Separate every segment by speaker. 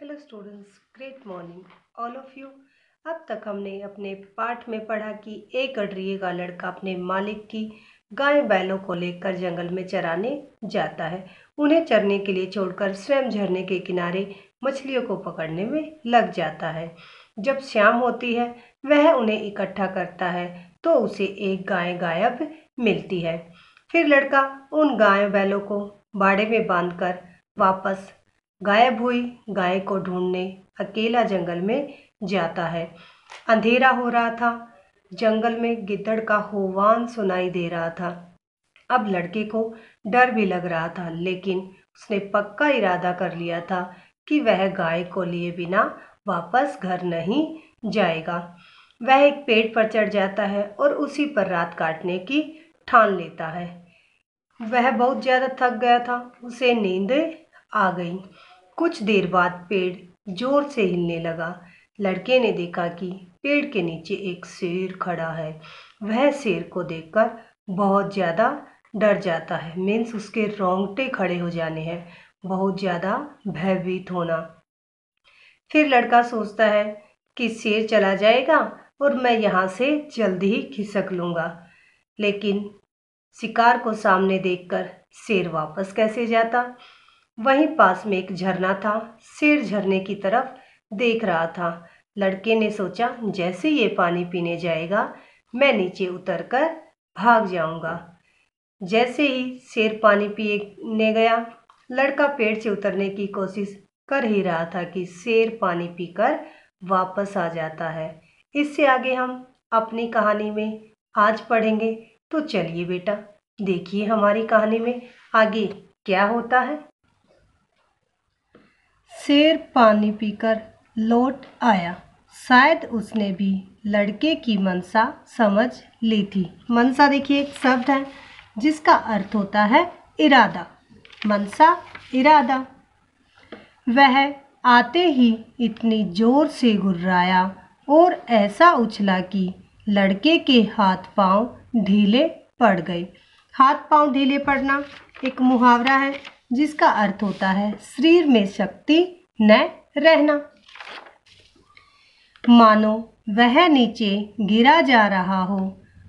Speaker 1: Hello students, great morning all of you. अब तक हमने अपने पाठ में पढ़ा कि एक गडरिये का लड़का अपने मालिक की गाय बैलों को लेकर जंगल में चराने जाता है। उन्हें चरने के लिए छोड़कर स्वयं झरने के किनारे मछलियों को पकड़ने में लग जाता है। जब शाम होती है वह उन्हें इकट्ठा करता है तो उसे एक गाय गायब मिलती है। फिर लड़का उन गाय बैलों को बाड़े में बांधकर वापस गायब हुई गाय को ढूंढने अकेला जंगल में जाता है। अंधेरा हो रहा था, जंगल में गिद्दड़ का होवान सुनाई दे रहा था। अब लड़के को डर भी लग रहा था, लेकिन उसने पक्का इरादा कर लिया था कि वह गाय को लिए बिना वापस घर नहीं जाएगा। वह एक पेड़ पर चढ़ जाता है और उसी पर रात काटने की ठान लेता है। वह बहुत ज्यादा थक गया था, उसे नींद आ गई। कुछ देर बाद पेड़ जोर से हिलने लगा। लड़के ने देखा कि पेड़ के नीचे एक शेर खड़ा है। वह शेर को देखकर बहुत ज़्यादा डर जाता है, मीन्स उसके रोंगटे खड़े हो जाने हैं, बहुत ज़्यादा भयभीत होना। फिर लड़का सोचता है कि शेर चला जाएगा और मैं यहाँ से जल्दी ही खिसक लूँगा, लेकिन शिकार को सामने देखकर शेर वापस कैसे जाता। वहीं पास में एक झरना था। शेर झरने की तरफ देख रहा था। लड़के ने सोचा, जैसे ये पानी पीने जाएगा मैं नीचे उतरकर भाग जाऊंगा। जैसे ही शेर पानी पीने गया, लड़का पेड़ से उतरने की कोशिश कर ही रहा था कि शेर पानी पीकर वापस आ जाता है। इससे आगे हम अपनी कहानी में आज पढ़ेंगे। तो चलिए बेटा, देखिए हमारी कहानी में आगे क्या होता है। शेर पानी पीकर लौट आया। शायद उसने भी लड़के की मनसा समझ ली थी। मनसा देखिए एक शब्द है जिसका अर्थ होता है इरादा। मनसा इरादा। वह आते ही इतनी जोर से गुर्राया और ऐसा उछला कि लड़के के हाथ पांव ढीले पड़ गए। हाथ पांव ढीले पड़ना एक मुहावरा है जिसका अर्थ होता है शरीर में शक्ति न रहना। मानो वह नीचे गिरा जा रहा हो।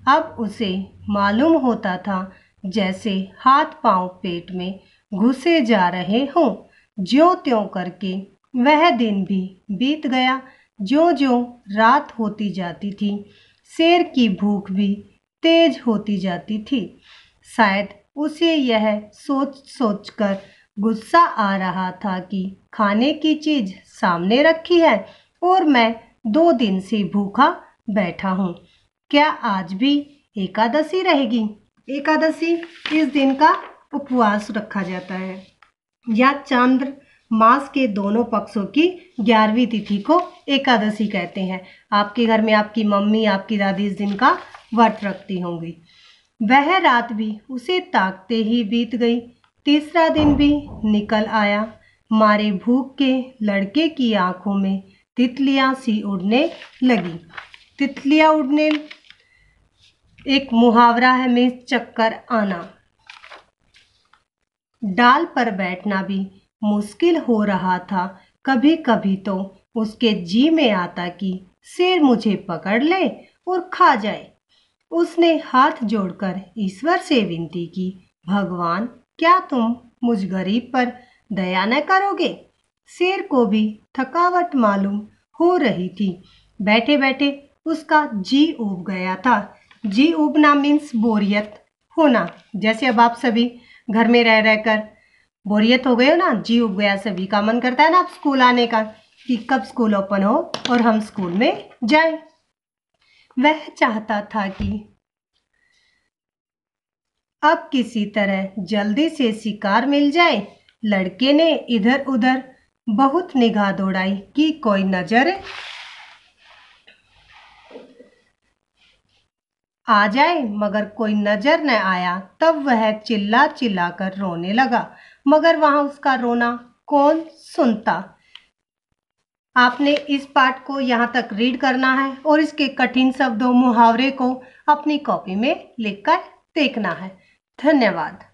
Speaker 1: अब उसे मालूम होता था जैसे हाथ पांव पेट में घुसे जा रहे हों। ज्यों त्यों करके वह दिन भी बीत गया। ज्यों ज्यों रात होती जाती थी, शेर की भूख भी तेज होती जाती थी। शायद उसे यह सोच सोचकर गुस्सा आ रहा था कि खाने की चीज सामने रखी है और मैं 2 दिन से भूखा बैठा हूँ। क्या आज भी एकादशी रहेगी? एकादशी इस दिन का उपवास रखा जाता है या चांद्र मास के दोनों पक्षों की 11वीं तिथि को एकादशी कहते हैं। आपके घर में आपकी मम्मी, आपकी दादी इस दिन का व्रत रखती होंगी। वह रात भी उसे ताकते ही बीत गई। तीसरा दिन भी निकल आया। मारे भूख के लड़के की आंखों में तितलियां सी उड़ने लगी। तितलियां उड़ने एक मुहावरा है में चक्कर आना। डाल पर बैठना भी मुश्किल हो रहा था। कभी कभी तो उसके जी में आता कि शेर मुझे पकड़ ले और खा जाए। उसने हाथ जोड़कर ईश्वर से विनती की, भगवान क्या तुम मुझ गरीब पर दया न करोगे? शेर को भी थकावट मालूम हो रही थी। बैठे बैठे उसका जी उब गया था। जी उबना मीन्स बोरियत होना। जैसे अब आप सभी घर में रह रहकर बोरियत हो गए हो ना, जी उब गया, सभी का मन करता है ना अब स्कूल आने का कि कब स्कूल ओपन हो और हम स्कूल में जाएं। वह चाहता था कि अब किसी तरह जल्दी से शिकार मिल जाए। लड़के ने इधर उधर बहुत निगाह दौड़ाई कि कोई नजर आ जाए, मगर कोई नजर न आया। तब वह चिल्ला चिल्ला कर रोने लगा, मगर वहां उसका रोना कौन सुनता। आपने इस पाठ को यहाँ तक रीड करना है और इसके कठिन शब्दों मुहावरे को अपनी कॉपी में लिखकर देखना है। धन्यवाद।